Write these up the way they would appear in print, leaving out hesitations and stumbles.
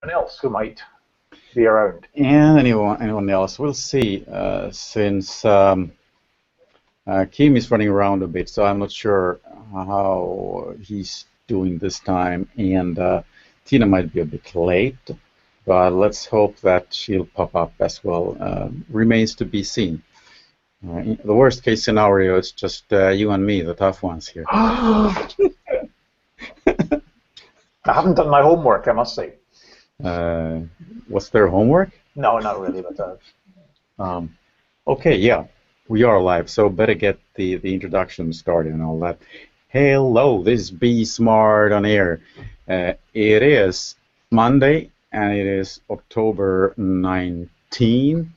Anyone else who might be around? And anyone else? We'll see. Since Kim is running around a bit, so I'm not sure how he's doing this time, and Tina might be a bit late, but let's hope that she'll pop up as well. Remains to be seen. The worst case scenario is just you and me, the tough ones here. I haven't done my homework, I must say. What's their homework? No, not really, but okay, yeah, we are live, so better get the introduction started and all that. Hello, this is Be Smart on Air. It is Monday, and it is October 19,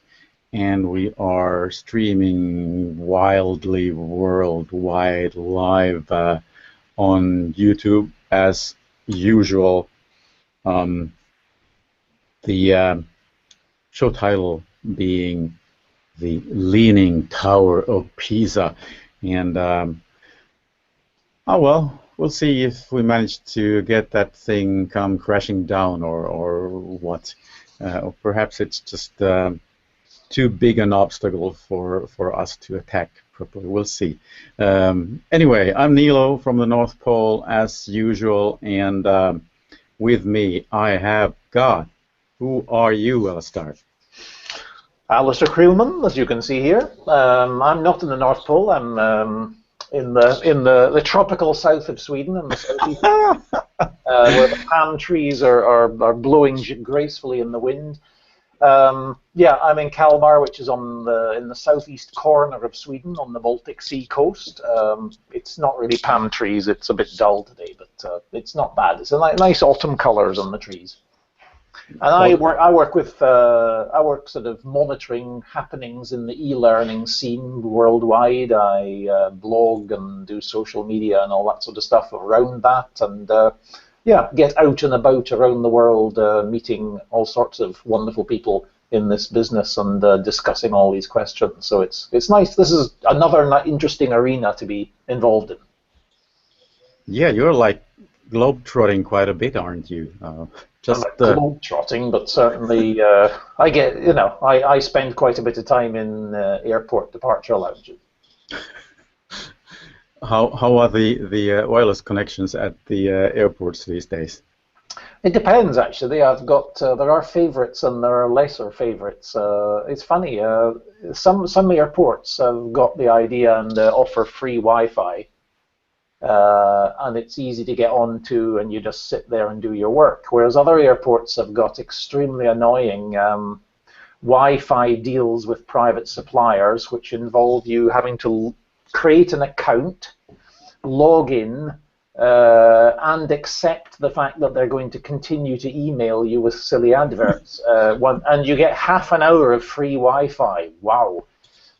and we are streaming wildly worldwide live on YouTube as usual. The show title being The Leaning Tower of Pisa. And, oh well, we'll see if we manage to get that thing come crashing down or what. Or perhaps it's just too big an obstacle for us to attack properly. We'll see. Anyway, I'm Nilo from the North Pole as usual, and with me I have got. Who are you, Alistair? Alistair Creelman, as you can see here. I'm not in the North Pole. I'm in the tropical south of Sweden, in the southeast, where the palm trees are blowing gracefully in the wind. Yeah, I'm in Kalmar, which is in the southeast corner of Sweden, on the Baltic Sea coast. It's not really palm trees; it's a bit dull today, but it's not bad. It's a nice autumn colours on the trees. And I work sort of monitoring happenings in the e-learning scene worldwide. I blog and do social media and all that sort of stuff around that, and yeah, get out and about around the world, meeting all sorts of wonderful people in this business and discussing all these questions. So it's nice. This is another interesting arena to be involved in. Yeah, you're like globetrotting quite a bit, aren't you? Just globetrotting, but certainly I get, I spend quite a bit of time in airport departure lounges. How are the wireless connections at the airports these days? It depends, actually. I've got there are favorites and there are lesser favorites. It's funny. Some airports have got the idea and offer free Wi-Fi. And it's easy to get onto, and you just sit there and do your work. Whereas other airports have got extremely annoying Wi-Fi deals with private suppliers, which involve you having to create an account, log in, and accept the fact that they're going to continue to email you with silly adverts. And you get half an hour of free Wi-Fi. Wow.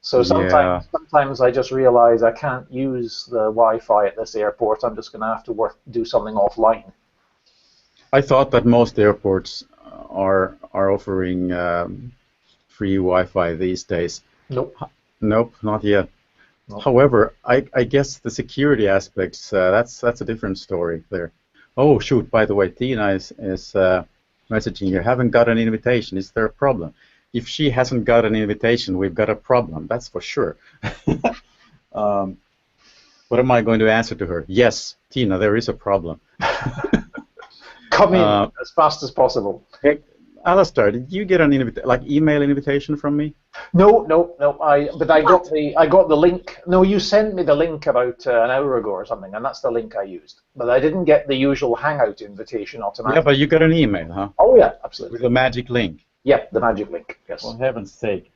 So sometimes I just realize I can't use the Wi-Fi at this airport. I'm just going to have to do something offline. I thought that most airports are offering free Wi-Fi these days. Nope. Nope, not yet. Nope. However, I guess the security aspects, that's a different story there. Oh shoot! By the way, Tina is messaging you. Haven't got an invitation. Is there a problem? If she hasn't got an invitation, we've got a problem, that's for sure. What am I going to answer to her? Yes, Tina, there is a problem. Come in as fast as possible. Hey, Alistair, did you get an email invitation from me? No. But I got the link. No, you sent me the link about an hour ago or something, and that's the link I used. But I didn't get the usual Hangout invitation automatically. Yeah, but you got an email, huh? Oh yeah, absolutely. With a magic link. Yeah, the magic link. Yes. For heaven's sake.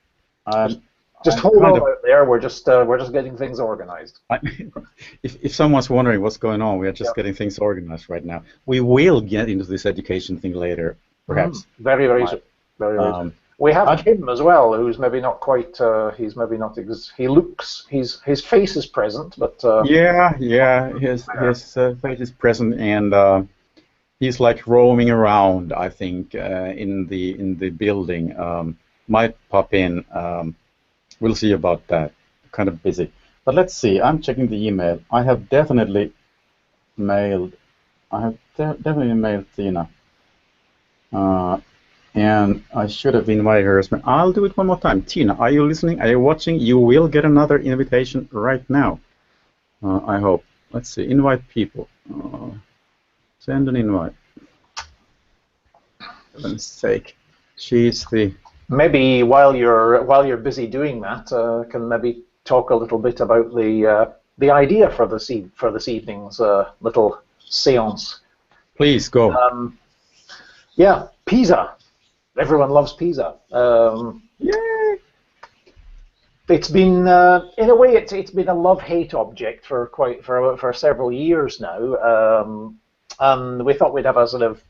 Just hold on out there. We're just getting things organized. If someone's wondering what's going on, we are just getting things organized right now. We will get into this education thing later, perhaps. Very soon. Very soon. We have Kim as well, who's maybe not quite. He's maybe not. He looks. His face is present, but. Yeah. His face is present, and he's like roaming around. I think in the building. Might pop in. We'll see about that. Kind of busy, but let's see. I'm checking the email. I have definitely mailed. Tina. And I should have invited her as well. I'll do it one more time. Tina, are you listening? Are you watching? You will get another invitation right now. I hope. Let's see. Invite people. Send an invite. For heaven's sake. She's the... Maybe while you're busy doing that, can maybe talk a little bit about the idea for this evening's little séance. Please go. Yeah, PISA. Everyone loves PISA. Yay! It's been, in a way, it's been a love-hate object for several years now, and we thought we'd have a sort of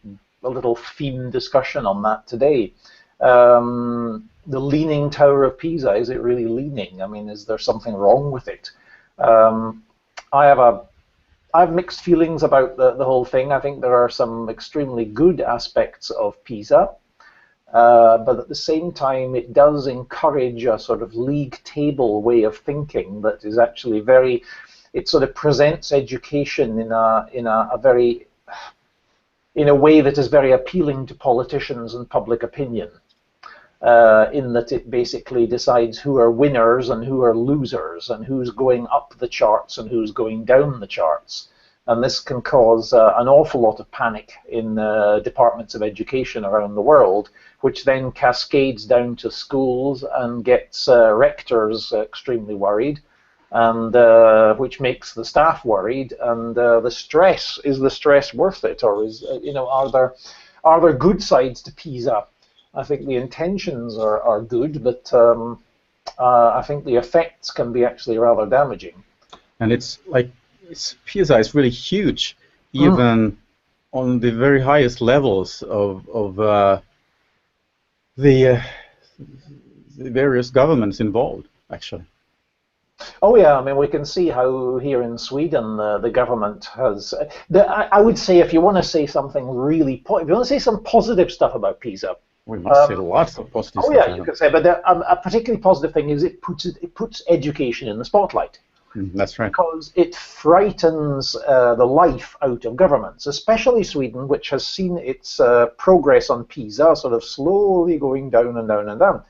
a little theme discussion on that today. The Leaning Tower of Pisa, is it really leaning? I mean, is there something wrong with it? I have mixed feelings about the whole thing. I think there are some extremely good aspects of PISA, but at the same time, it does encourage a sort of league table way of thinking that is actually very. It sort of presents education in a way that is very appealing to politicians and public opinion. In that it basically decides who are winners and who are losers, and who's going up the charts and who's going down the charts. And this can cause an awful lot of panic in departments of education around the world, which then cascades down to schools and gets rectors extremely worried, and which makes the staff worried. And the stress, is the stress worth it, or is are there good sides to PISA? I think the intentions are good, but I think the effects can be actually rather damaging. And it's like PISA is really huge, even on the very highest levels of the various governments involved, actually. Oh yeah, I mean, we can see how here in Sweden the government has. I would say, if you want to say something really, if you want to say some positive stuff about PISA. We must say lots of positive stuff. Oh yeah, you could say, but a particularly positive thing is it puts education in the spotlight. That's right. Because it frightens the life out of governments, especially Sweden, which has seen its progress on PISA sort of slowly going down and down and down.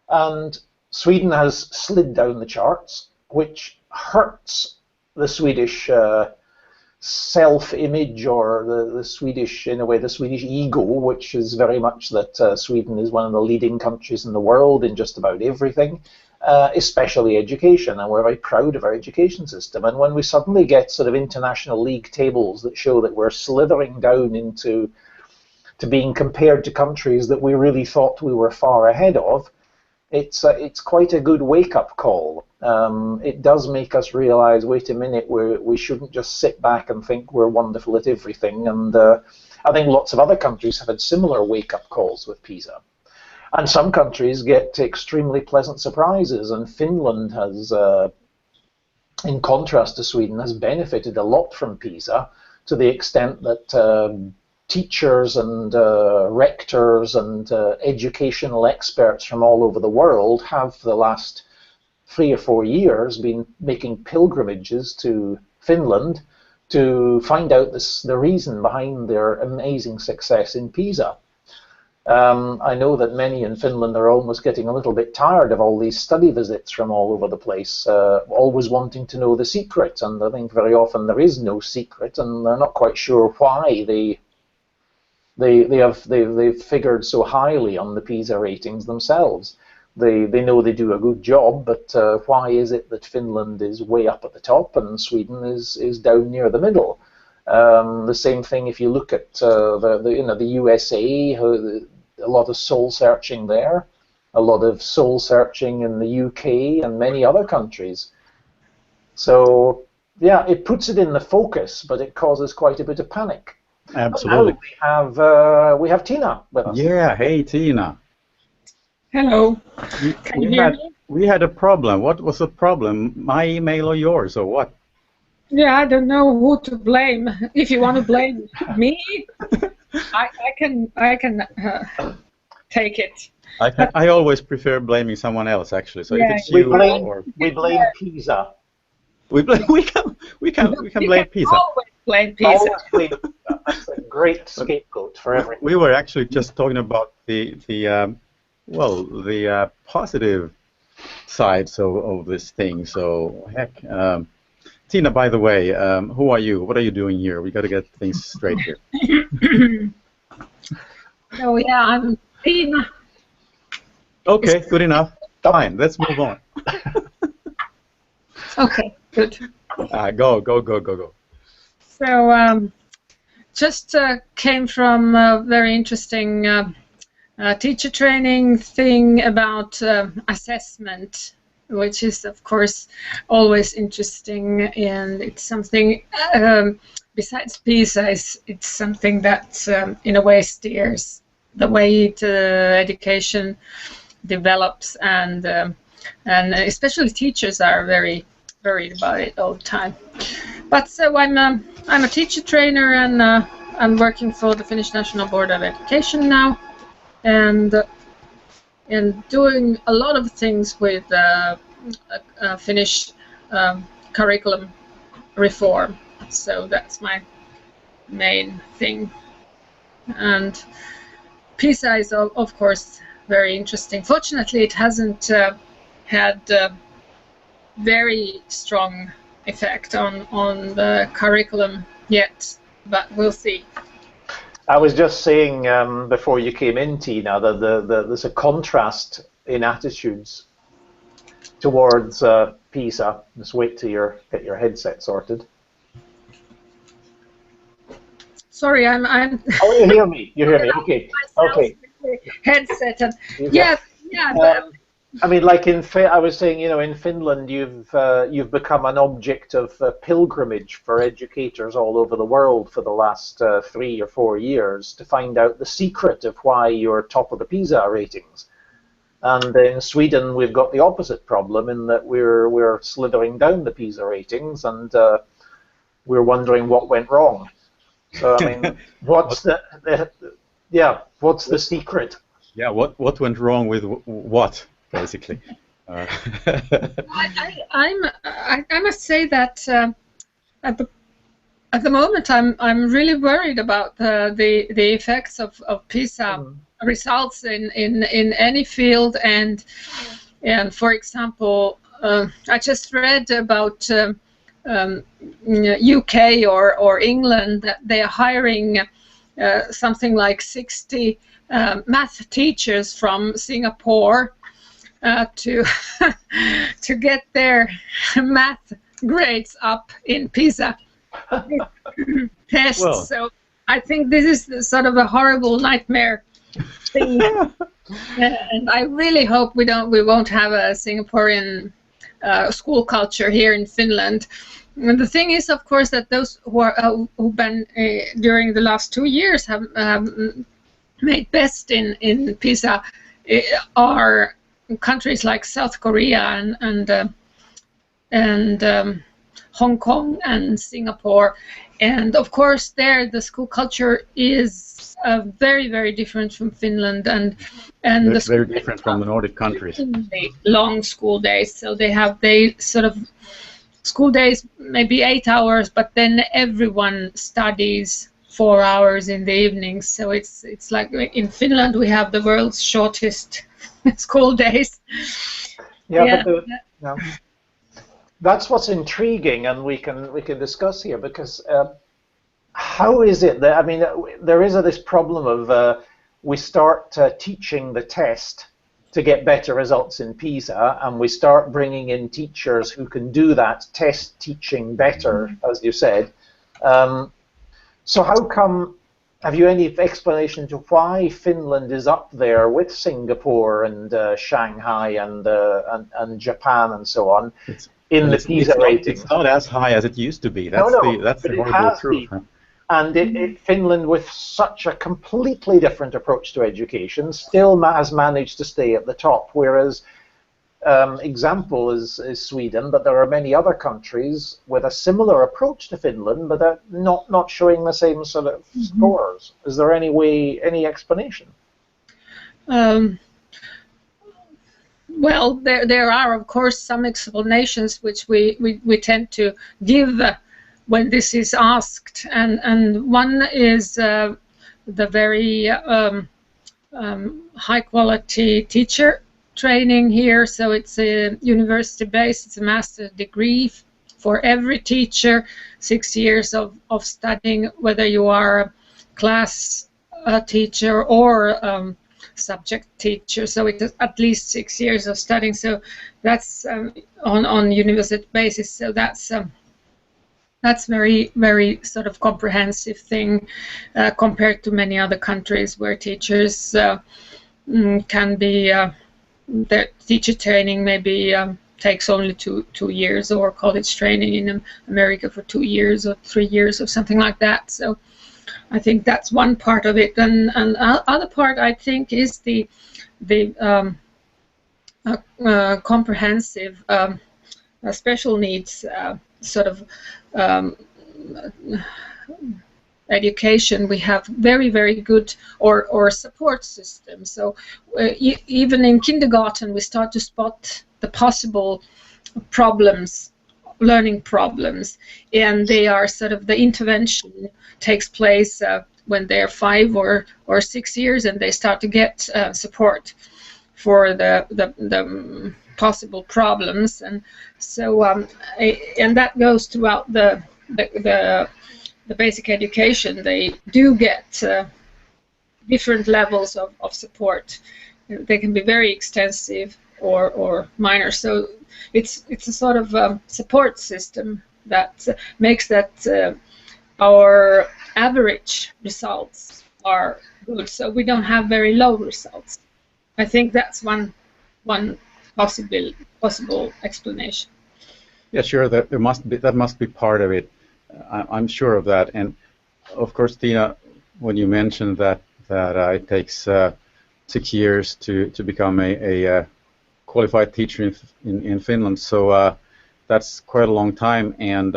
And Sweden has slid down the charts, which hurts the Swedish self-image, or the Swedish, in a way, the Swedish ego, which is very much that Sweden is one of the leading countries in the world in just about everything, especially education, and we're very proud of our education system. And when we suddenly get sort of international league tables that show that we're slithering down into being compared to countries that we really thought we were far ahead of, it's quite a good wake-up call. It does make us realize, wait a minute, we shouldn't just sit back and think we're wonderful at everything. And I think lots of other countries have had similar wake-up calls with PISA. And some countries get extremely pleasant surprises, and Finland has, in contrast to Sweden, has benefited a lot from PISA, to the extent that teachers and rectors and educational experts from all over the world have, for the last 3 or 4 years, been making pilgrimages to Finland to find out the reason behind their amazing success in PISA. I know that many in Finland are almost getting a little bit tired of all these study visits from all over the place, always wanting to know the secret, and I think very often there is no secret, and they're not quite sure why they've figured so highly on the PISA ratings themselves. They know they do a good job, but why is it that Finland is way up at the top and Sweden is down near the middle? The same thing if you look at the USA, a lot of soul searching there, a lot of soul searching in the UK and many other countries. So yeah, it puts it in the focus, but it causes quite a bit of panic. Absolutely. Now we have Tina with us. Yeah, hey Tina. Hello. Can you hear me? We had a problem. What was the problem? My email or yours, or what? Yeah, I don't know who to blame. If you want to blame me, I can take it. I always prefer blaming someone else, actually. So Yeah, if it's you, We blame PISA. we can blame PISA. Always blame PISA. Always blame PISA. It's a great scapegoat for everything. We were actually just talking about the positive sides of this thing. So heck, Tina. By the way, who are you? What are you doing here? We got to get things straight here. So yeah, I'm Tina. Okay, good enough. Fine, let's move on. Okay, good. Go. So just came from a very interesting teacher training thing about assessment, which is of course always interesting, and it's something besides PISA, it's something that in a way steers the way education develops, and especially teachers are very worried about it all the time. But so I'm a teacher trainer, and I'm working for the Finnish National Board of Education now, and doing a lot of things with Finnish curriculum reform. So that's my main thing. And PISA is of course very interesting. Fortunately, it hasn't had very strong effect on the curriculum yet, but we'll see. I was just saying before you came in, Tina, that there's a contrast in attitudes towards PISA. Just wait till get your headset sorted. Sorry, I'm. Oh, you hear me? You hear me? Okay. Okay. Headset and yeah. I mean, like I was saying, in Finland, you've become an object of pilgrimage for educators all over the world for the last 3 or 4 years to find out the secret of why you're top of the PISA ratings. And in Sweden, we've got the opposite problem in that we're slithering down the PISA ratings, and we're wondering what went wrong. So I mean, what's the secret? Yeah, what went wrong with what, basically? I must say that at the moment I'm really worried about the effects of PISA results in any field, and for example, I just read about UK or England that they are hiring something like 60 math teachers from Singapore to to get their math grades up in PISA tests. Well, so I think this is sort of a horrible nightmare thing, and I really hope we won't have a Singaporean school culture here in Finland. And the thing is, of course, that those who've been during the last 2 years have made best in PISA are countries like South Korea and Hong Kong and Singapore, and of course there the school culture is very, very different from Finland, and it's very different from the Nordic countries. Long school days, so they sort of school days maybe 8 hours, but then everyone studies 4 hours in the evenings. So it's like in Finland we have the world's shortest school days. Yeah. But that's what's intriguing, and we can discuss here, because how is it that, I mean, there is this problem of we start teaching the test to get better results in PISA, and we start bringing in teachers who can do that test teaching better, as you said. So how come, have you any explanation to why Finland is up there with Singapore and Shanghai and Japan and so on in the PISA ratings? It's not as high as it used to be. That's the horrible truth. Huh? And Finland, with such a completely different approach to education, still has managed to stay at the top, whereas example is Sweden, but there are many other countries with a similar approach to Finland, but they're not showing the same sort of scores. Is there any explanation? Well, there are of course some explanations which we tend to give when this is asked, and one is the very high quality teacher training here. So it's a university based, it's a master's degree for every teacher, 6 years of studying, whether you are a class teacher or subject teacher. So it's at least 6 years of studying. So that's on university basis. So that's very, very sort of comprehensive thing compared to many other countries where teachers can be, their teacher training maybe takes only two years, or college training in America for 2 years or 3 years or something like that. So I think that's one part of it, and other part I think is the comprehensive special needs sort of education. We have very, very good or support system. So even in kindergarten, we start to spot the possible problems, learning problems, and they are sort of the intervention takes place when they're 5 or 6 years, and they start to get support for the possible problems, and so and that goes throughout the basic education. They do get different levels of support. They can be very extensive or minor. So it's a sort of support system that makes that our average results are good. So we don't have very low results. I think that's one possible explanation. Yeah, sure. That must be part of it. I'm sure of that. And of course, Tina, when you mentioned that it takes 6 years to become a qualified teacher in Finland, so that's quite a long time, and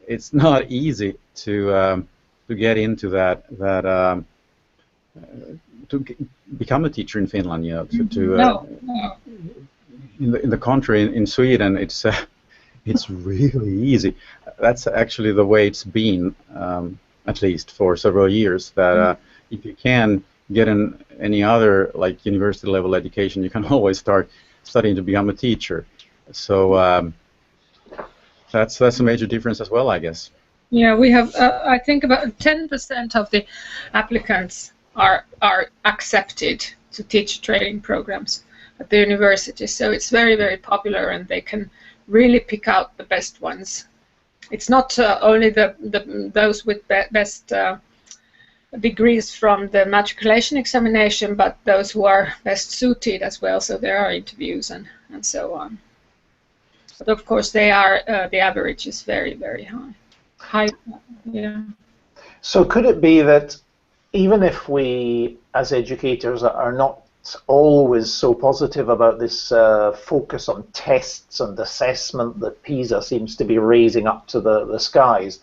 it's not easy to get into that to become a teacher in Finland. You know, No. In the country, in Sweden, it's really easy. That's actually the way it's been, at least for several years. That if you can get any other like university level education, you can always start studying to become a teacher. So that's a major difference as well, I guess. Yeah, we have. I think about 10% of the applicants are accepted to teacher training programs at the university. So it's very, very popular, and they can really pick out the best ones. It's not only those with best degrees from the matriculation examination, but those who are best suited as well. So there are interviews and so on. But of course, they are the average is very, very high. Yeah. So could it be that even if we, as educators, are not always so positive about this focus on tests and assessment that PISA seems to be raising up to the skies,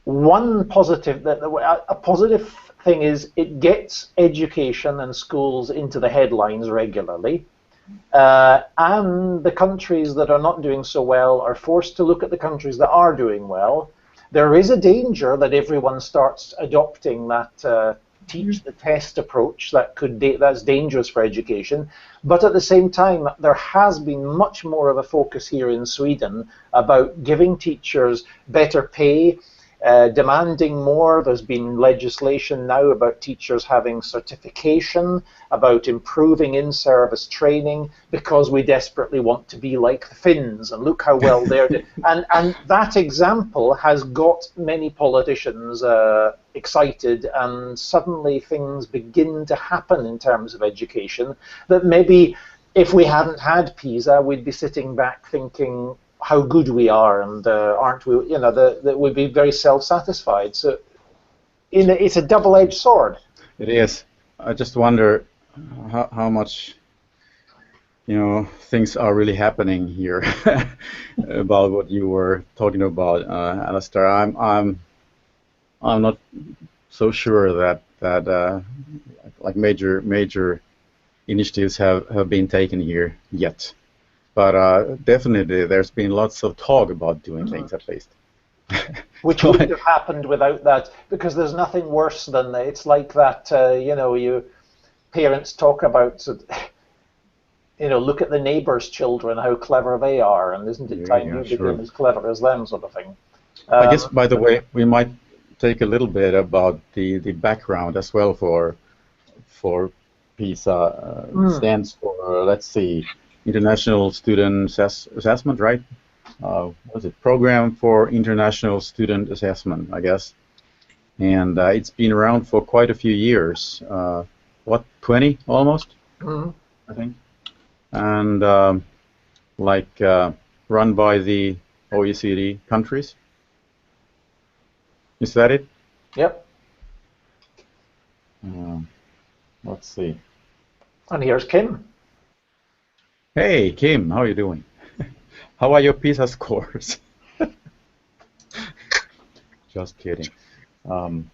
a positive thing is it gets education and schools into the headlines regularly, and the countries that are not doing so well are forced to look at the countries that are doing well. There is a danger that everyone starts adopting that teach the test approach. That's dangerous for education. But at the same time, there has been much more of a focus here in Sweden about giving teachers better pay, demanding more. There's been legislation now about teachers having certification, about improving in-service training, because we desperately want to be like the Finns, and look how well they're doing. And that example has got many politicians excited, and suddenly things begin to happen in terms of education that maybe if we hadn't had PISA, we'd be sitting back thinking how good we are, and aren't we? You know, that we'd be very self-satisfied. So, it's a double-edged sword. It is. I just wonder how much, you know, things are really happening here about what you were talking about, Alistair. I'm not so sure that like major initiatives have been taken here yet. But definitely, there's been lots of talk about doing things, at least. Which wouldn't have happened without that, because there's nothing worse than, it's like that, you know, parents talk about, you know, look at the neighbour's children, how clever they are, and isn't it time you became as clever as them, sort of thing. I guess, by the way, we might take a little bit about the background as well for PISA. Stands for, let's see, International Student Assessment, right? What is it? Program for International Student Assessment, I guess. And it's been around for quite a few years. What, 20 almost? I think. And run by the OECD countries. Is that it? Yep. Let's see. And here's Kim. Hey, Kim, how are you doing? How are your PISA scores? Just kidding. And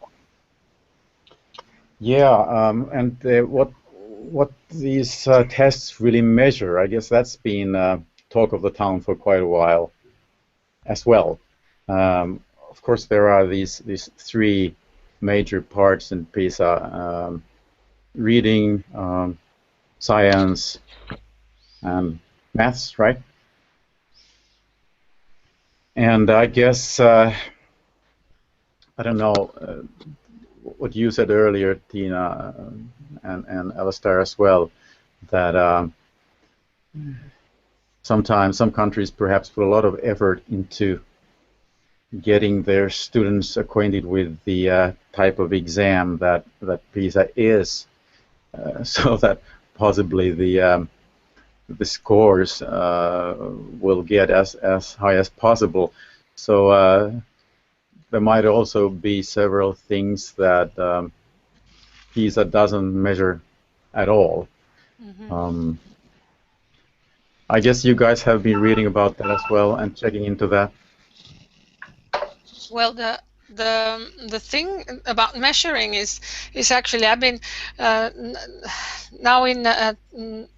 what these tests really measure, I guess that's been talk of the town for quite a while as well. Of course, there are these three major parts in PISA: reading, science, and maths, right? And I guess I don't know what you said earlier, Tina, and Alistair as well, that sometimes some countries perhaps put a lot of effort into getting their students acquainted with the type of exam that PISA is, so that possibly the scores will get as high as possible. So there might also be several things that PISA doesn't measure at all. I guess you guys have been reading about that as well and checking into that. Well, the thing about measuring is actually, I've been now in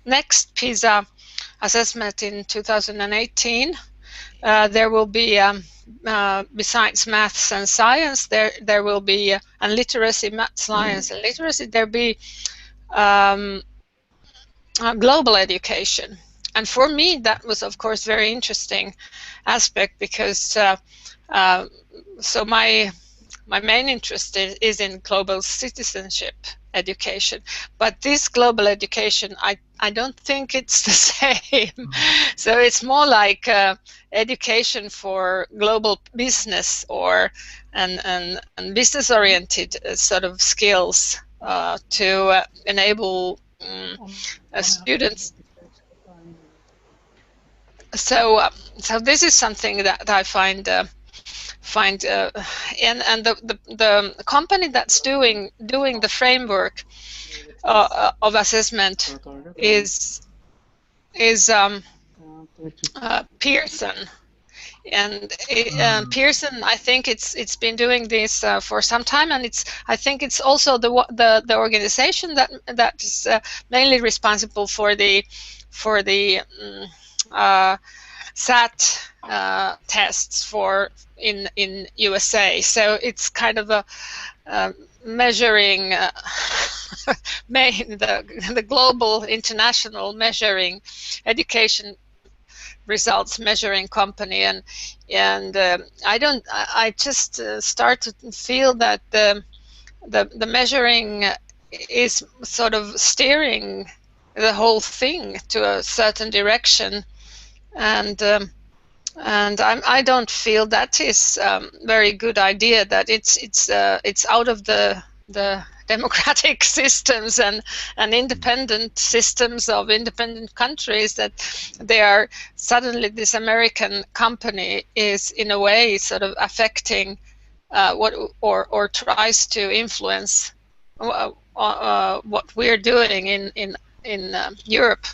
next PISA assessment in 2018. There will be besides maths and science, there will be and literacy, math, science, and literacy. There be global education, and for me that was of course very interesting aspect, because so my main interest is in global citizenship education, but this global education, I don't think it's the same. So it's more like education for global business and business oriented sort of skills to enable students. So this is something that I find and the company that's doing the framework of assessment is Pearson, and Pearson, I think it's been doing this for some time, and I think it's also the organization that is mainly responsible for the SAT tests in USA. So it's kind of a measuring the global international measuring education results measuring company, and I just start to feel that the measuring is sort of steering the whole thing to a certain direction, and I don't feel that is very good idea, that it's out of the democratic systems and independent systems of independent countries, that they are suddenly, this American company is in a way sort of affecting what or tries to influence what we're doing in Europe.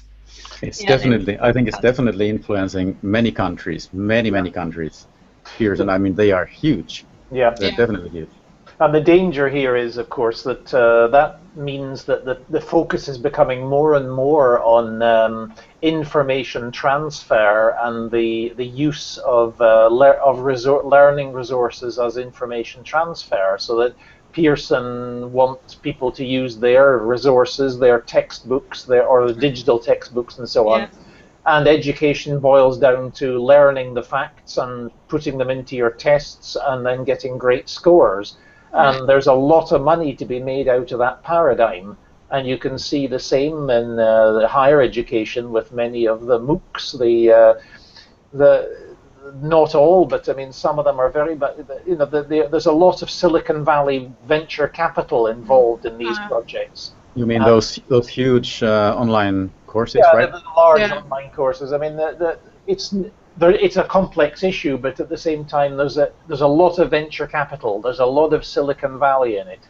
It's definitely, I think it's definitely influencing many countries, many countries. Pearson, I mean, they are huge. Yeah, they're definitely huge. And the danger here is, of course, that that means that the focus is becoming more and more on information transfer and the use of learning resources as information transfer, so that Pearson wants people to use their resources, their textbooks, or the digital textbooks and so on. And education boils down to learning the facts and putting them into your tests and then getting great scores. And there's a lot of money to be made out of that paradigm. And you can see the same in the higher education with many of the MOOCs. Not all, but I mean some of them are very. But you know, there's a lot of Silicon Valley venture capital involved in these projects. You mean those huge online courses, right? Yeah, the large online courses. I mean, it's a complex issue, but at the same time, there's a lot of venture capital. There's a lot of Silicon Valley in it,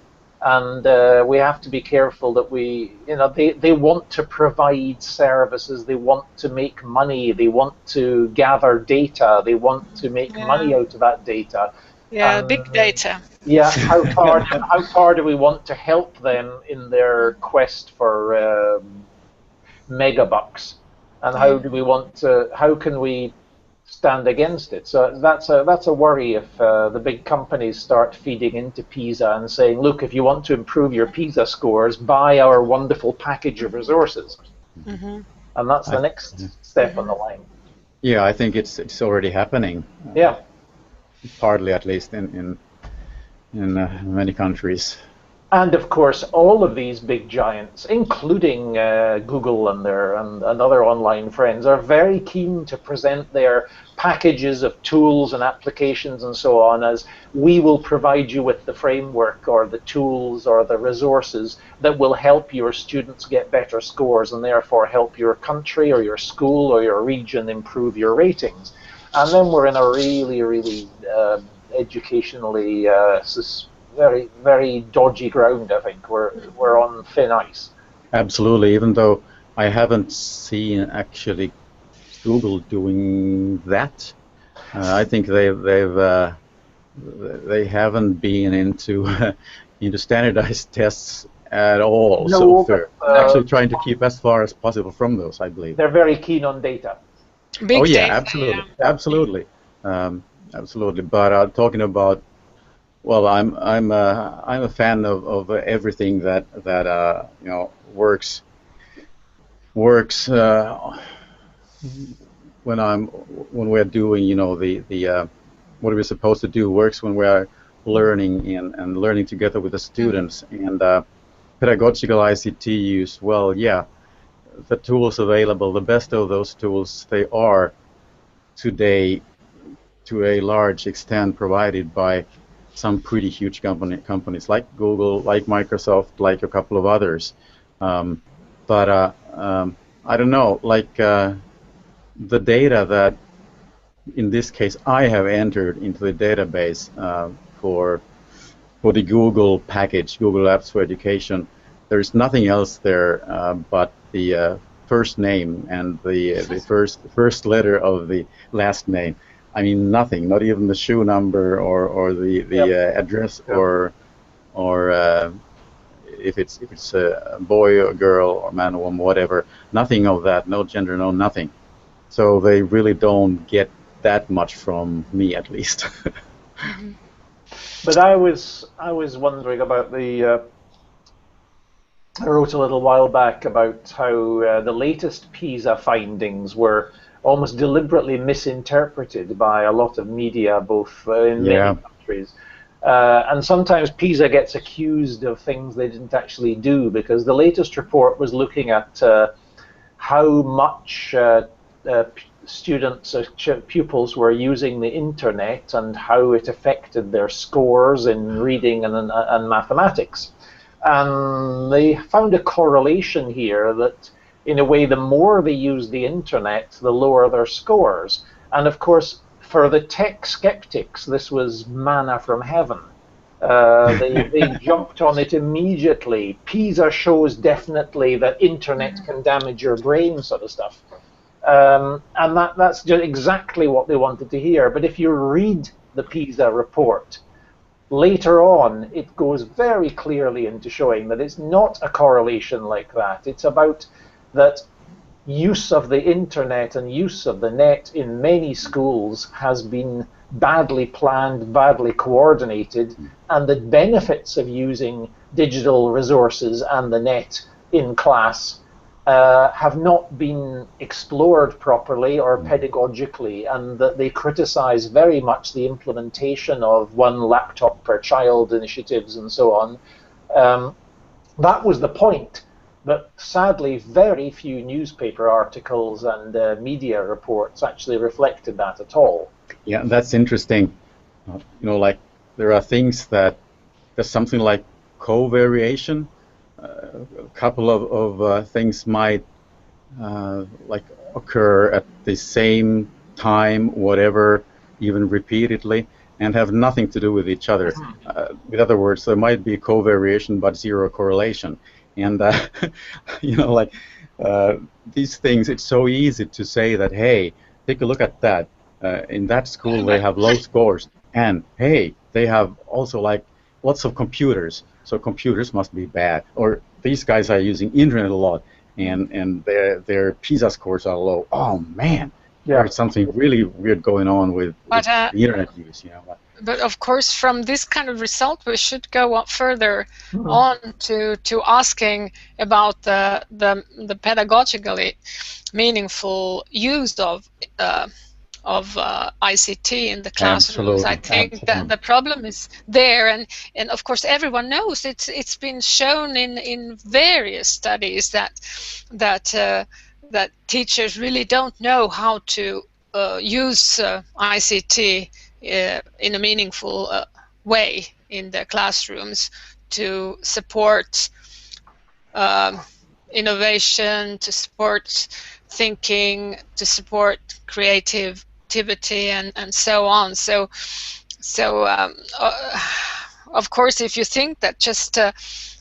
and we have to be careful that they want to provide services. They want to make money. They want to gather data. They want to make money out of that data. Yeah, big data. Yeah, how far do we want to help them in their quest for megabucks, and how can we stand against it? So that's a worry if the big companies start feeding into PISA and saying, look, if you want to improve your PISA scores, buy our wonderful package of resources. And that's the next step on the line. Yeah, I think it's already happening. Yeah. Partly, at least, in many countries. And of course, all of these big giants, including Google and other online friends, are very keen to present their packages of tools and applications and so on as, we will provide you with the framework or the tools or the resources that will help your students get better scores and therefore help your country or your school or your region improve your ratings. And then we're in a really, really educationally very, very dodgy ground. I think we're on thin ice. Absolutely. Even though I haven't seen actually Google doing that, I think they haven't been into standardized tests at all. No, so they're actually trying to keep as far as possible from those, I believe. They're very keen on data. Big data, absolutely, absolutely, absolutely. But talking about, well, I'm a fan of everything that works when we're doing the what we're supposed to do, works when we are learning and learning together with the students, and pedagogical ICT use. Well, yeah. The tools available, the best of those tools, they are today to a large extent provided by some pretty huge companies like Google, like Microsoft, like a couple of others. But I don't know, like the data that in this case I have entered into the database for the Google package, Google Apps for Education, there's nothing else there but the first name and the first letter of the last name. I mean, nothing, not even the shoe number or the address or if it's a boy or girl or man or woman, whatever. Nothing of that, no gender, no nothing. So they really don't get that much from me, at least. But I was wondering about I wrote a little while back about how the latest PISA findings were almost deliberately misinterpreted by a lot of media, both in many countries. And sometimes PISA gets accused of things they didn't actually do, because the latest report was looking at how much students, pupils were using the internet and how it affected their scores in reading and mathematics. And they found a correlation here that, in a way, the more they use the internet, the lower their scores. And of course, for the tech skeptics, this was manna from heaven. They jumped on it immediately. PISA shows definitely that internet can damage your brain, sort of stuff. And that's just exactly what they wanted to hear. But if you read the PISA report, later on, it goes very clearly into showing that it's not a correlation like that. It's about that use of the internet and use of the net in many schools has been badly planned, badly coordinated, and the benefits of using digital resources and the net in class have not been explored properly or pedagogically, and that they criticize very much the implementation of one laptop per child initiatives and so on. That was the point, but sadly very few newspaper articles and media reports actually reflected that at all. Yeah, that's interesting. You know, like there are things that there's something like covariation. A couple of things might like occur at the same time, whatever, even repeatedly, and have nothing to do with each other. In other words, there might be covariation but zero correlation. And you know, like these things, it's so easy to say that, hey, take a look at that. In that school, they have low scores, and hey, they have also like lots of computers, so computers must be bad. Or these guys are using internet a lot, and their PISA scores are low. Oh man, there's something really weird going on with the internet use, you know. But of course, from this kind of result, we should go on further on to asking about the pedagogically meaningful use of ICT in the classrooms. I think that the problem is there, and of course everyone knows it's been shown in various studies that teachers really don't know how to use ICT in a meaningful way in the classrooms to support innovation, to support thinking, to support creativity, and so on. So of course, if you think that just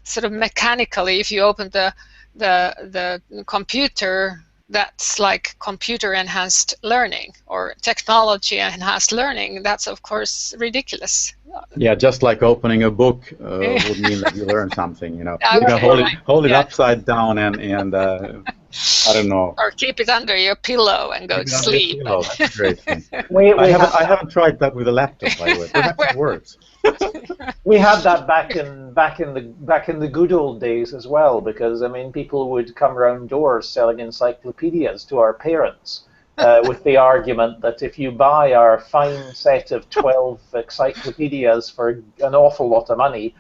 sort of mechanically, if you open the computer, that's like computer enhanced learning or technology enhanced learning, that's of course ridiculous. Yeah, just like opening a book would mean that you learn something, you know. Okay, you can hold it upside down and I don't know. Or keep it under your pillow and go to sleep. That's a great thing. I haven't tried that with a laptop, by the way. Perhaps it works. We had that back in the good old days as well, because I mean people would come around doors selling encyclopedias to our parents with the argument that if you buy our fine set of 12 encyclopedias for an awful lot of money,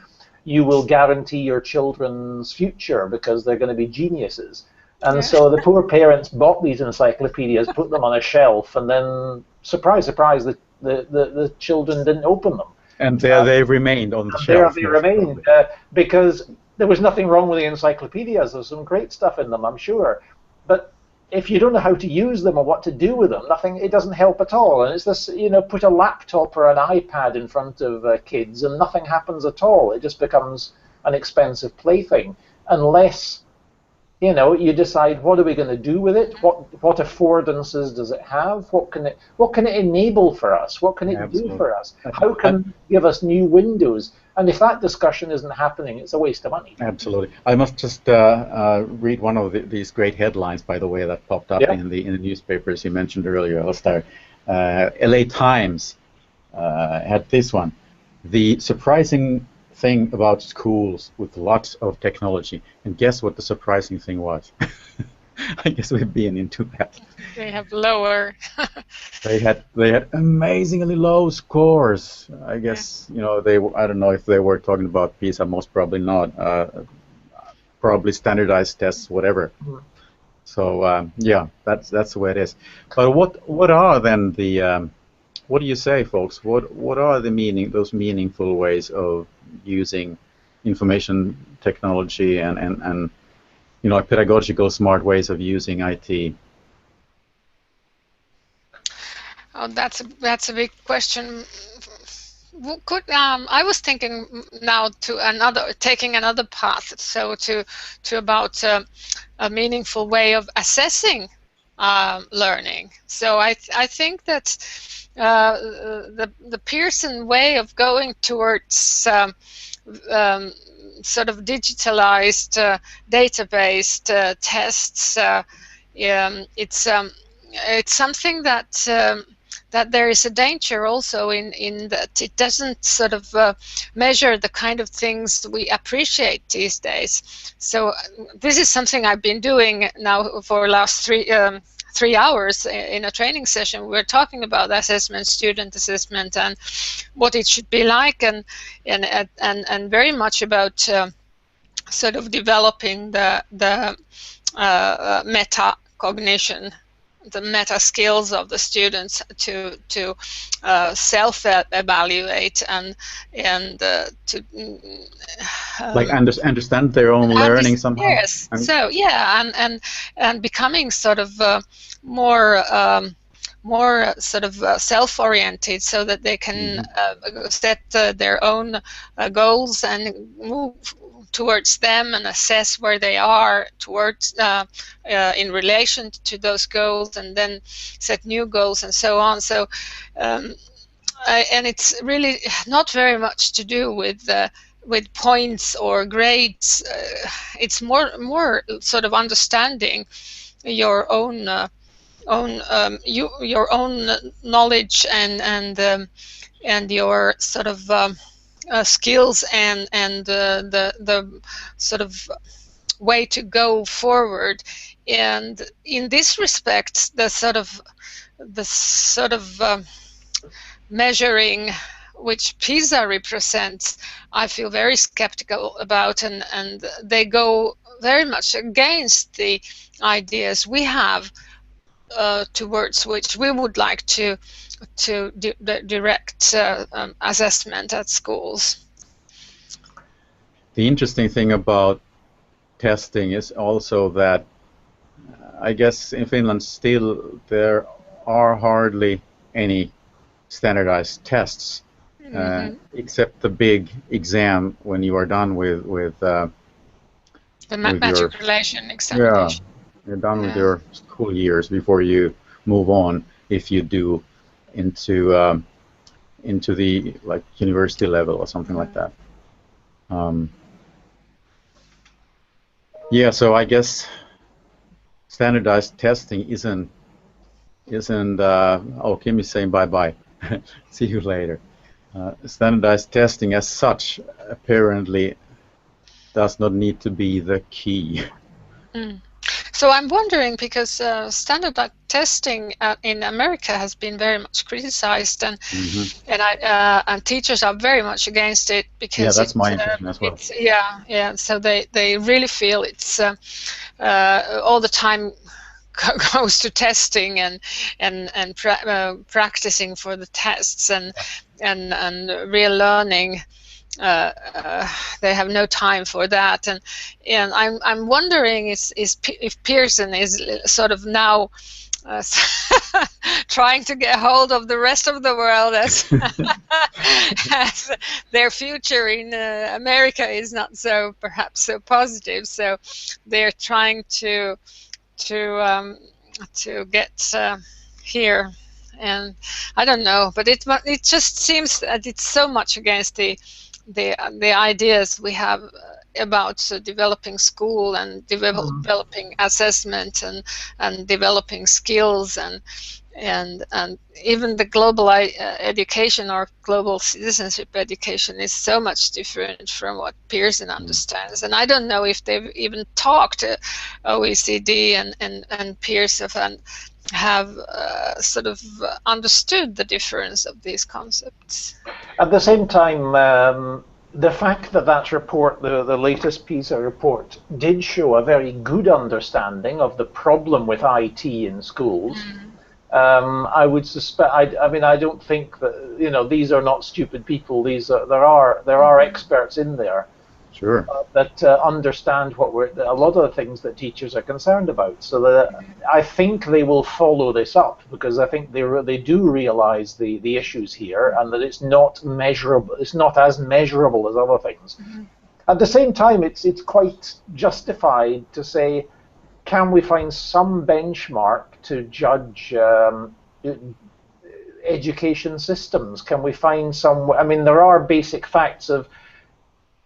you will guarantee your children's future because they're going to be geniuses. And so the poor parents bought these encyclopedias, put them on a shelf, and then, surprise, surprise, the children didn't open them. And there they remained on the shelf. There they remained, because there was nothing wrong with the encyclopedias. There's some great stuff in them, I'm sure. But if you don't know how to use them or what to do with them, it doesn't help at all. And it's this, you know, put a laptop or an iPad in front of kids and nothing happens at all. It just becomes an expensive plaything, unless, you know, you decide what are we going to do with it? What affordances does it have? What can it enable for us? What can it do for us? How can it give us new windows? And if that discussion isn't happening, it's a waste of money. Absolutely. I must just read one of these great headlines, by the way, that popped up in the newspapers you mentioned earlier, Alistair. LA Times had this one: the surprising thing about schools with lots of technology. And guess what the surprising thing was? I guess we've been into that. They have lower. they had amazingly low scores. I guess you know I don't know if they were talking about PISA. Most probably not. Probably standardized tests, whatever. So yeah, that's the way it is. But what are then the what do you say, folks? What are those meaningful ways of using information technology and you know, pedagogical smart ways of using IT? Oh, that's a big question. I was thinking now taking another path, so to about a meaningful way of assessing learning. So I think that the Pearson way of going towards sort of digitalized, data-based tests, it's something that that there is a danger also in that it doesn't sort of measure the kind of things we appreciate these days. So this is something I've been doing now for the last 3 hours in a training session. We're talking about assessment, student assessment, and what it should be like, and very much about sort of developing the meta cognition, the meta skills of the students to self-evaluate and to like understand their own learning somehow. Yes. So yeah, and becoming sort of more sort of self-oriented, so that they can set their own goals and move towards them and assess where they are towards in relation to those goals, and then set new goals and so on. So and it's really not very much to do with points or grades. It's more sort of understanding your own your own knowledge and your sort of skills and the sort of way to go forward. And in this respect, the sort of measuring which PISA represents, I feel very skeptical about, and they go very much against the ideas we have towards which we would like to direct assessment at schools. The interesting thing about testing is also that I guess in Finland still there are hardly any standardized tests, except the big exam when you are done with the matriculation examination. Yeah, you're done with your school years before you move on, if you do into the like university level or something like that. Yeah, so I guess standardized testing isn't oh, Kim is saying bye-bye. See you later. Standardized testing as such apparently does not need to be the key. So I'm wondering, because standardized testing in America has been very much criticized, and and teachers are very much against it, because that's my impression as well. So they really feel it's all the time goes to testing and practicing for the tests and real learning. They have no time for that, and I'm wondering if Pearson is sort of now trying to get hold of the rest of the world as their future in America is not so perhaps so positive. So they're trying to get here, and I don't know, but it just seems that it's so much against the ideas we have about developing school and developing assessment and developing skills and even the global education or global citizenship education is so much different from what Pearson understands. And I don't know if they've even talked to OECD and Pearson and have sort of understood the difference of these concepts. At the same time, the fact that report, the latest PISA report, did show a very good understanding of the problem with IT in schools. I would suspect. I mean, I don't think that these are not stupid people. There are experts in there. Sure. That understand a lot of the things that teachers are concerned about. So that I think they will follow this up, because I think they do realize the issues here, and that it's not measurable. It's not as measurable as other things. At the same time, it's quite justified to say, can we find some benchmark to judge education systems? Can we find some? I mean, there are basic facts of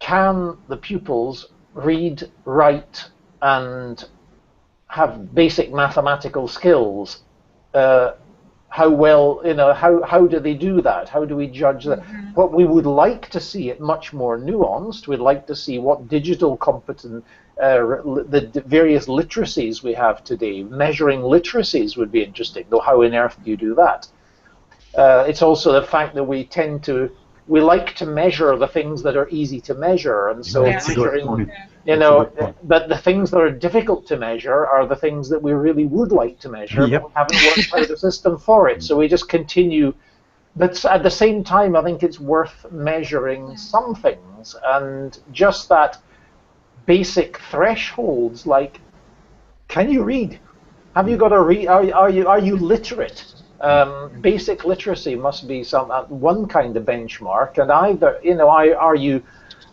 can the pupils read, write, and have basic mathematical skills? How well, how do they do that? How do we judge that? What we would like to see it much more nuanced. We'd like to see what digital competence, the various literacies we have today. Measuring literacies would be interesting, though how on earth do you do that? It's also the fact that we like to measure the things that are easy to measure, and so measuring, but the things that are difficult to measure are the things that we really would like to measure, but we haven't worked out a system for it. So we just continue. But at the same time, I think it's worth measuring some things, and just that basic thresholds, like, can you read? Have you got to read? Are you literate? Basic literacy must be one kind of benchmark, and either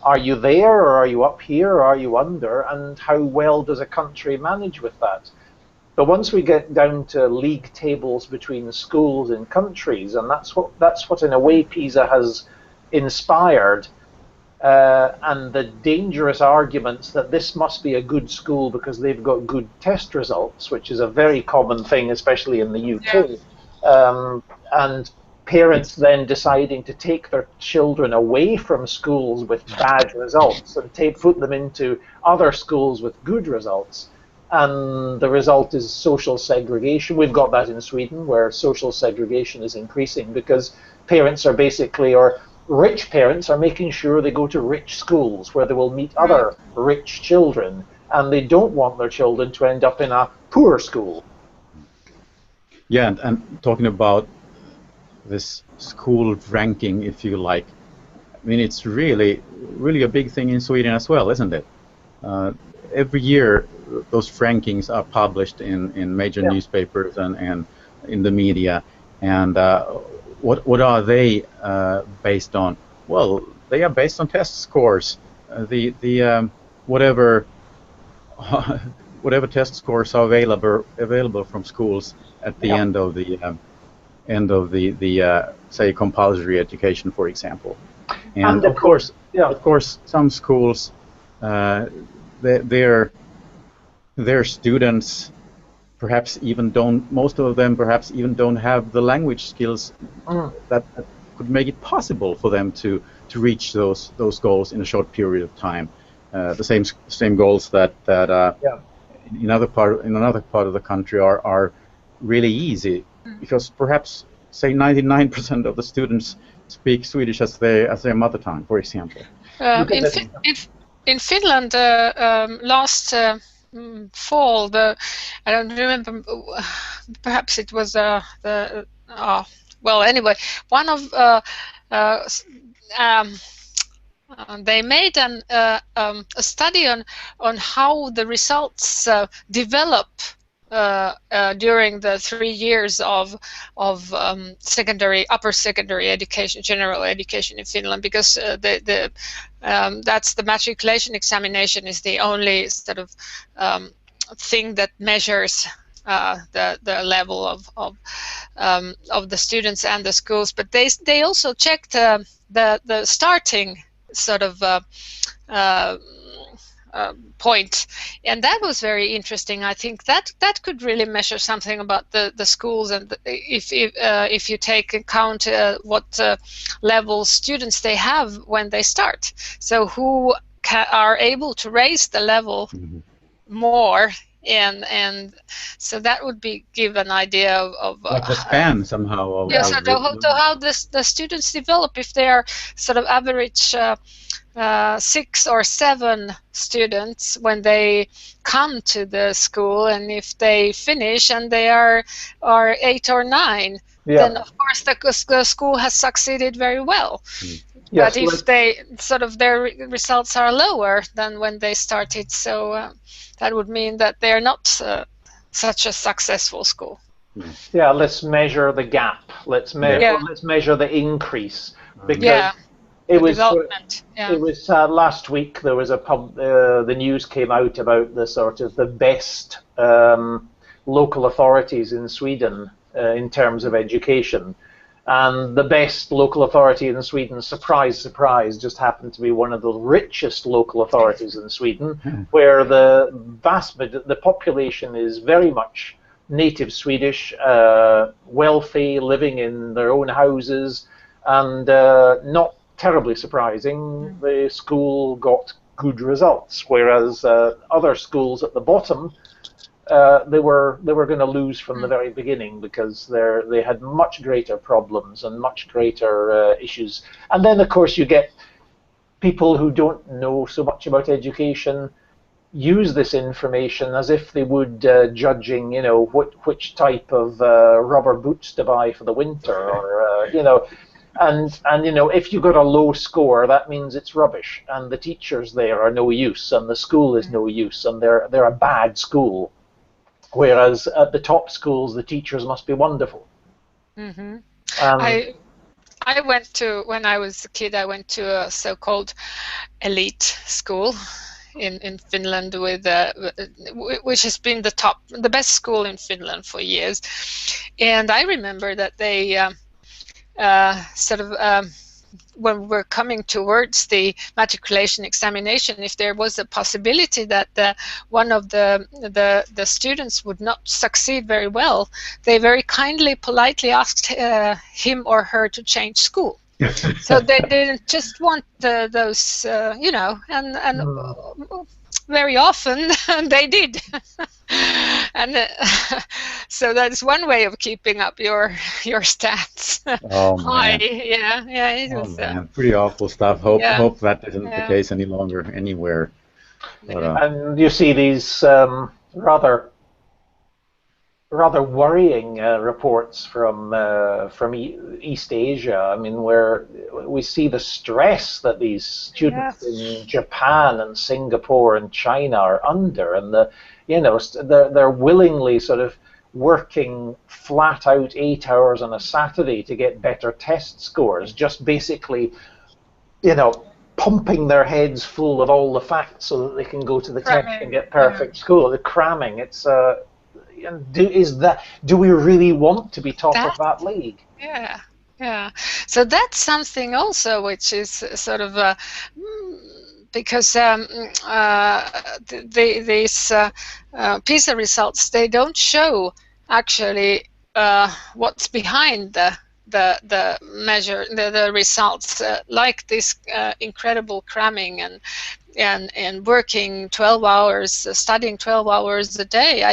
are you there, or are you up here, or are you under, and how well does a country manage with that? But once we get down to league tables between schools and countries, and that's what in a way PISA has inspired, and the dangerous arguments that this must be a good school because they've got good test results, which is a very common thing, especially in the UK. And parents then deciding to take their children away from schools with bad results and put them into other schools with good results. And the result is social segregation. We've got that in Sweden, where social segregation is increasing because parents are basically, or rich parents are making sure they go to rich schools where they will meet other rich children, and they don't want their children to end up in a poor school. Yeah, and talking about this school ranking, if you like, I mean, it's really a big thing in Sweden as well, isn't it? Every year, those rankings are published in major newspapers and in the media. And what are they based on? Well, they are based on test scores. Whatever test scores are available from schools at the end of the say compulsory education, for example. And of course, some schools their students perhaps even don't. Most of them perhaps even don't have the language skills that could make it possible for them to reach those goals in a short period of time. The same goals that in another part of the country are really easy, because perhaps say 99% of the students speak Swedish as their mother tongue, for example. In Finland, last fall, I don't remember. Perhaps it was well, anyway, one of they made a study on how the results develop during the 3 years of upper secondary education, general education in Finland, because that's the matriculation examination is the only sort of thing that measures the level of the students and the schools. But they also checked the starting sort of point, and that was very interesting. I think that could really measure something about the schools, and if you take account what level students they have when they start, so who are able to raise the level more, and so that would give an idea of like the span somehow. So how the students develop if they are sort of average 6 or 7 students when they come to the school, and if they finish and they are 8 or 9, then of course the school has succeeded very well. But if their results are lower than when they started, so that would mean that they are not such a successful school. Yeah, let's measure the gap. Let's measure the increase, because it was last week. There was the news came out about the best local authorities in Sweden in terms of education, And the best local authority in Sweden, surprise, surprise, just happened to be one of the richest local authorities in Sweden, where the population is very much native Swedish, wealthy, living in their own houses, and not terribly surprising, the school got good results, whereas other schools at the bottom, they were going to lose from the very beginning, because they had much greater problems and much greater issues. And then, of course, you get people who don't know so much about education use this information as if they would judging, which type of rubber boots to buy for the winter, or and if you got a low score, that means it's rubbish, and the teachers there are no use, and the school is no use, and they're a bad school. Whereas at the top schools, the teachers must be wonderful. Mm-hmm. I went to, when I was a kid, I went to a so-called elite school in Finland, which has been the best school in Finland for years. And I remember that they when we were coming towards the matriculation examination, if there was a possibility that one of the students would not succeed very well, they very kindly, politely asked him or her to change school. So they didn't just want those, and very often they did. And so that's one way of keeping up your stats high. It was pretty awful stuff. Hope that isn't the case any longer anywhere. But, and you see these rather worrying reports from East Asia. I mean, where we see the stress that these students in Japan and Singapore and China are under, and they're willingly sort of working flat out 8 hours on a Saturday to get better test scores, just basically, pumping their heads full of all the facts so that they can go to the test and get perfect score. The cramming, it's do we really want to be top of that league? Yeah. So that's something also which is sort of because these PISA results, they don't show actually what's behind the measure, the results, like this incredible cramming and working 12 hours, studying 12 hours a day.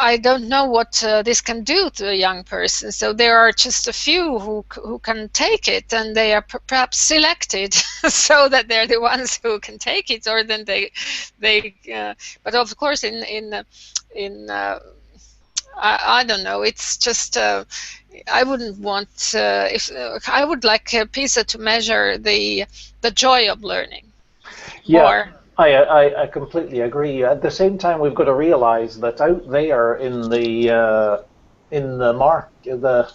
I don't know what this can do to a young person. So there are just a few who can take it, and they are perhaps selected so that they're the ones who can take it, or then they but of course in I don't know. It's just I wouldn't want if I would like PISA to measure the joy of learning. Yeah, I completely agree. At the same time, we've got to realize that out there in the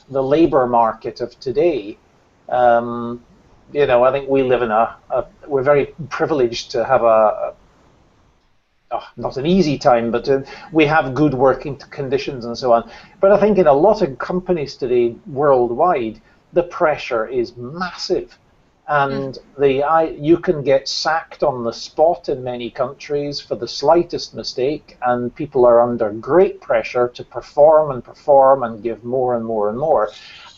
labor market of today, I think we live in we're very privileged to have not an easy time, but we have good working conditions and so on. But I think in a lot of companies today worldwide, the pressure is massive. And you can get sacked on the spot in many countries for the slightest mistake, and people are under great pressure to perform and give more and more and more.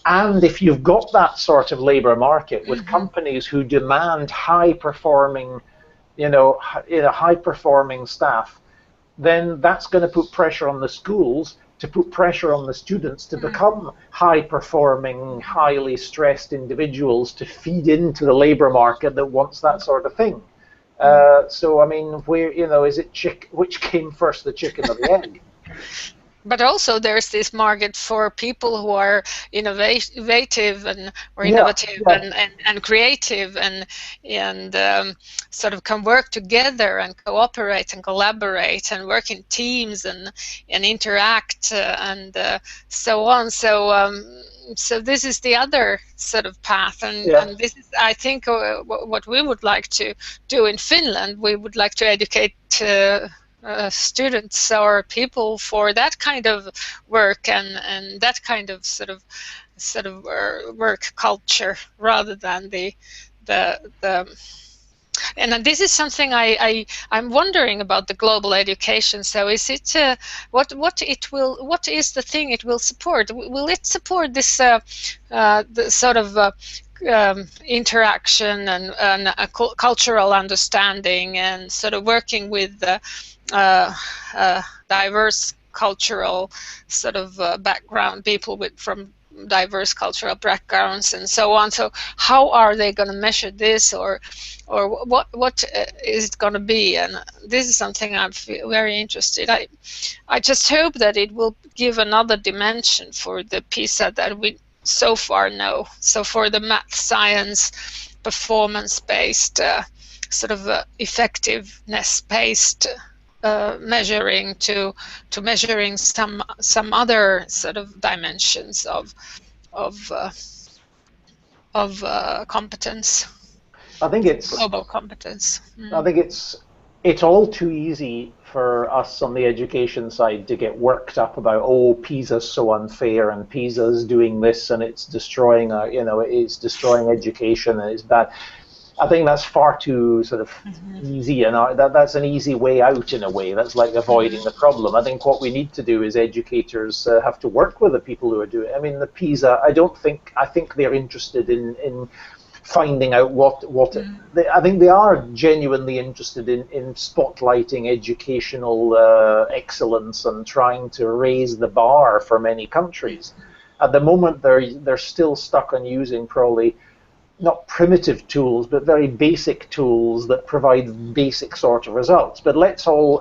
And if you've got that sort of labor market with companies who demand high-performing staff, then that's going to put pressure on the schools to put pressure on the students to become high-performing, highly stressed individuals to feed into the labor market that wants that sort of thing. So, I mean, where, is it which came first, the chicken or the egg? But also there's this market for people who are innovative and creative and sort of can work together and cooperate and collaborate and work in teams and interact and so on. So this is the other sort of path, and this is, I think, what we would like to do in Finland. We would like to educate students or people for that kind of work and that kind of sort of work culture rather than the and this is something I'm wondering about the global education. So is it what is the thing it will support? Will it support this the sort of interaction and cultural understanding and sort of working with diverse cultural sort of background, people from diverse cultural backgrounds and so on? So how are they going to measure this, or what is it going to be? And this is something I'm very interested. I just hope that it will give another dimension for the PISA that we so far know. So for the math, science, performance-based, sort of effectiveness-based measuring to measuring some other sort of dimensions of competence. I think it's global competence. I think it's all too easy for us on the education side to get worked up about, oh, PISA's so unfair and PISA's doing this and it's destroying it's destroying education and it's bad. I think that's far too sort of easy, and that's an easy way out in a way. That's like avoiding the problem. I think what we need to do is educators have to work with the people who are doing it. I mean, the PISA, I think they're interested in finding out I think they are genuinely interested in spotlighting educational excellence and trying to raise the bar for many countries. At the moment, they're still stuck on using probably not primitive tools, but very basic tools that provide basic sort of results. But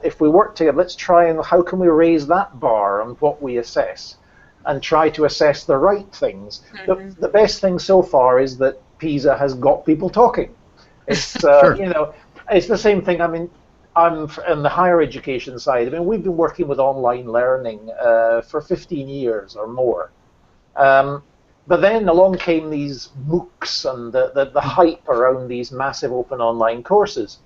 if we work together, let's try and how can we raise that bar on what we assess and try to assess the right things. The best thing so far is that PISA has got people talking. It's, sure. It's the same thing. I mean, I'm on the higher education side. I mean, we've been working with online learning for 15 years or more. But then along came these MOOCs and the hype around these massive open online courses.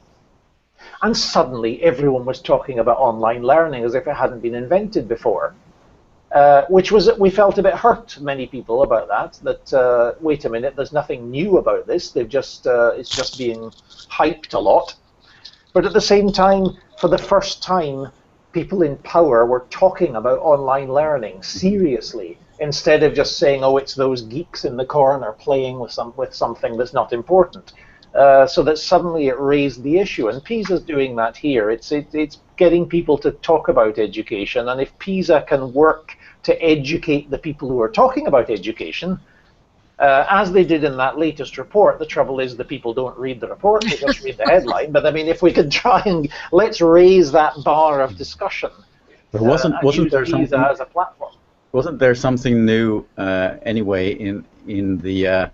And suddenly everyone was talking about online learning as if it hadn't been invented before. We felt a bit hurt, many people, about that wait a minute, there's nothing new about this. It's just being hyped a lot. But at the same time, for the first time, people in power were talking about online learning seriously, instead of just saying, oh, it's those geeks in the corner playing with something that's not important. So that suddenly it raised the issue, and PISA's doing that here. It's getting people to talk about education, and if PISA can work to educate the people who are talking about education, as they did in that latest report. The trouble is the people don't read the report, they just read the headline. But I mean, if we could try and let's raise that bar of discussion. But wasn't there something as a platform? Wasn't there something new anyway in the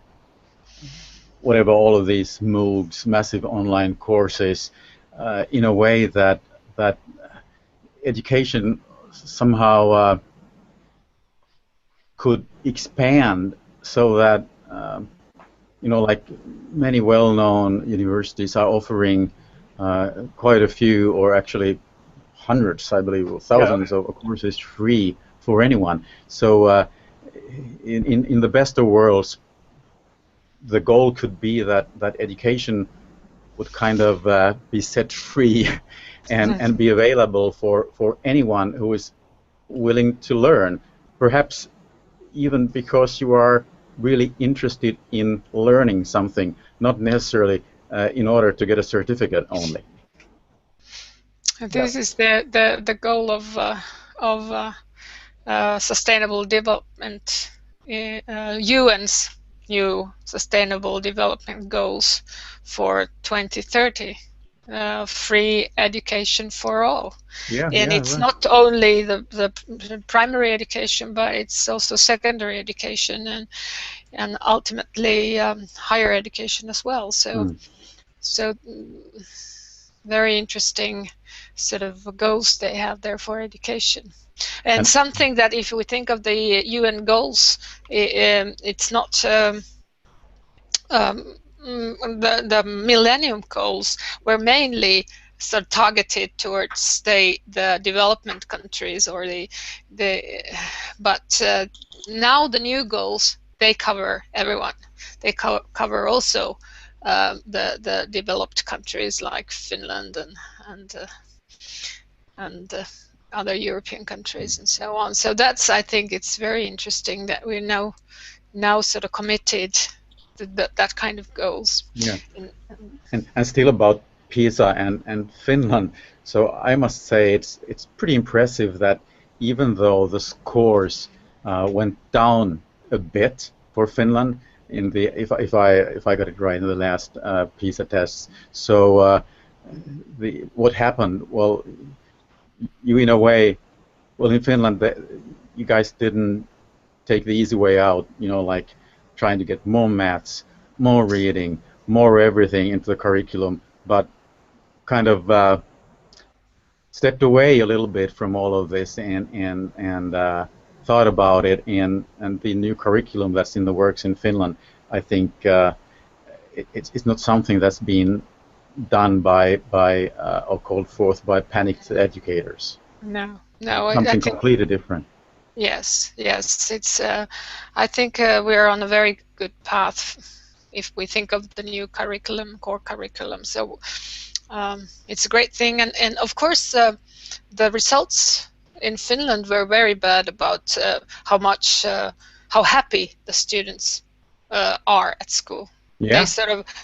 whatever all of these MOOCs, massive online courses, in a way that education somehow could expand so that like many well-known universities are offering quite a few, or actually hundreds, I believe, or thousands of courses free for anyone. So in the best of worlds, the goal could be that education would kind of be set free and be available for anyone who is willing to learn, perhaps even because you are really interested in learning something, not necessarily in order to get a certificate only. This is the goal of sustainable development, UN's new sustainable development goals for 2030. Free education for all, and it's right. Not only the primary education, but it's also secondary education and ultimately higher education as well. So very interesting sort of goals they have there for education, and something that if we think of the UN goals, it's not the Millennium Goals were mainly sort of targeted towards the development countries or but now the new goals, they cover everyone. They cover also the developed countries like Finland and other European countries and so on. So that's, I think it's very interesting that we're now sort of committed to that kind of goals. Yeah. And still about PISA and Finland. So I must say it's pretty impressive that even though the scores went down a bit for Finland in the if I got it right in the last PISA tests. So what happened? Well, you in a way, well in Finland you guys didn't take the easy way out. You know, like trying to get more maths, more reading, more everything into the curriculum, but kind of stepped away a little bit from all of this and thought about it, and the new curriculum that's in the works in Finland, I think it's not something that's been done by or called forth by panicked educators. No, something completely different. Yes, it's. I think we're on a very good path if we think of the new curriculum, core curriculum. So it's a great thing, and of course the results in Finland were very bad about how happy the students are at school. Yeah.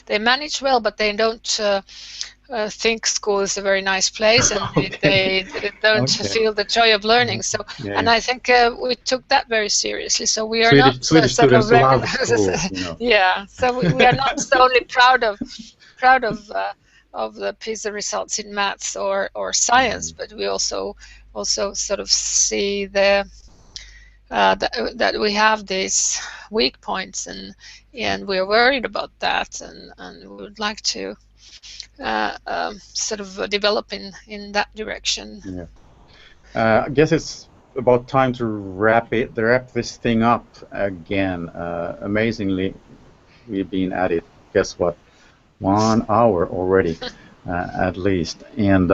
They manage well, but they don't think school is a very nice place, and they don't feel the joy of learning. So, and I think we took that very seriously. So we are not Swedish students love school, you know. Yeah. So we are not only proud of the PISA results in maths or science, but we also sort of see that we have these weak points, and we're worried about that, and we would like to sort of develop in that direction. Yeah. I guess it's about time to wrap this thing up again. Amazingly, we've been at it. Guess what? 1 hour already, at least. And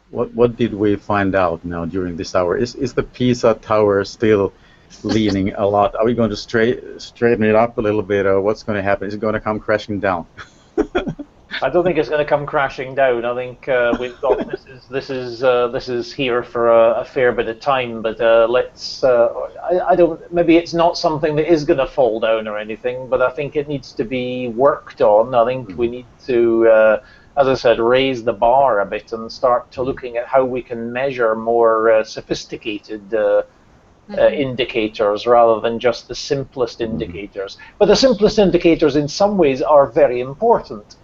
what did we find out now during this hour? Is the PISA tower still leaning a lot? Are we going to straighten it up a little bit, or what's going to happen? Is it going to come crashing down? I don't think it's going to come crashing down. I think we've got this is here for a fair bit of time. But let's. I don't. Maybe it's not something that is going to fall down or anything. But I think it needs to be worked on. I think we need to, as I said, raise the bar a bit and start to looking at how we can measure more sophisticated indicators rather than just the simplest indicators. But the simplest indicators in some ways are very important,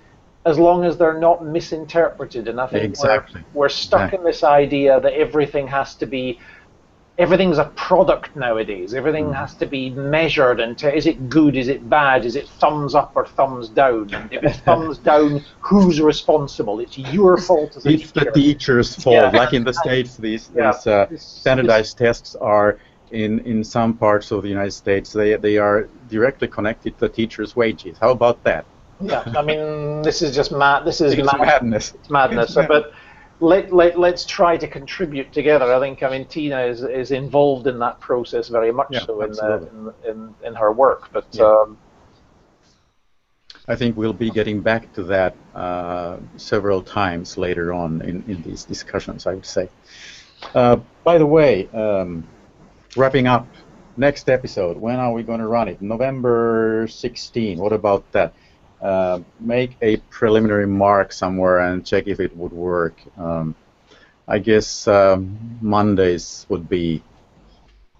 as long as they're not misinterpreted. And I think we're stuck in this idea that everything's a product nowadays. Everything has to be measured, and is it good, is it bad, is it thumbs up or thumbs down? And if it's thumbs down, who's responsible? It's your fault as a teacher. It's the teacher's fault. Yeah. Like in the States, these standardized tests are in some parts of the United States, they are directly connected to the teacher's wages. How about that? Yeah, I mean, this is just madness. Madness. It's madness. But let's try to contribute together. I think, Tina is involved in that process very much in her work. But I think we'll be getting back to that several times later on in these discussions, I would say. By the way, wrapping up, next episode, when are we going to run it? November 16. What about that? Make a preliminary mark somewhere and check if it would work. I guess Mondays would be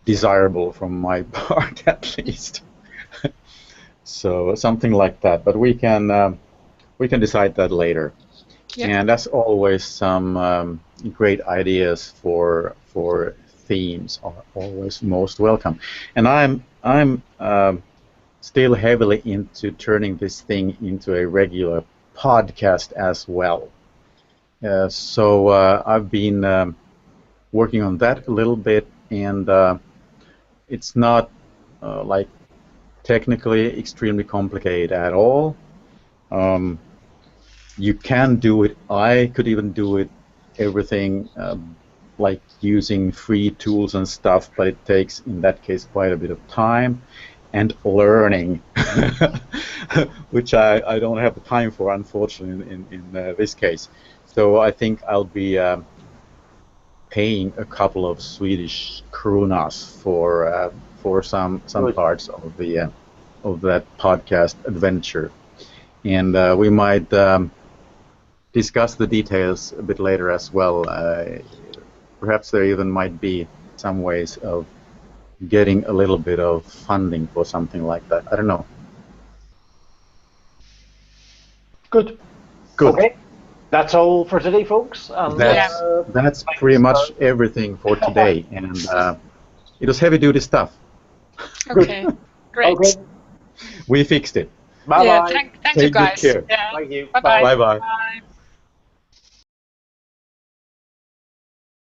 desirable from my part, at least. So something like that. But we can decide that later. Yeah. And as always, some great ideas for themes are always most welcome. And I'm still heavily into turning this thing into a regular podcast as well. So I've been working on that a little bit, and it's not like technically extremely complicated at all. You can do it. I could even do it, everything like using free tools and stuff, but it takes, in that case, quite a bit of time and learning, which I don't have the time for, unfortunately, in this case. So I think I'll be paying a couple of Swedish kronas for some parts of the of that podcast adventure, and we might discuss the details a bit later as well. Perhaps there even might be some ways of getting a little bit of funding for something like that. I don't know. Good. Okay. That's all for today, folks. And, that's pretty much everything for today, and it was heavy-duty stuff. Okay, great. Okay. We fixed it. Bye-bye. Yeah, thank you, guys. Take good care. Yeah. Thank you. Bye-bye. Bye-bye. Bye.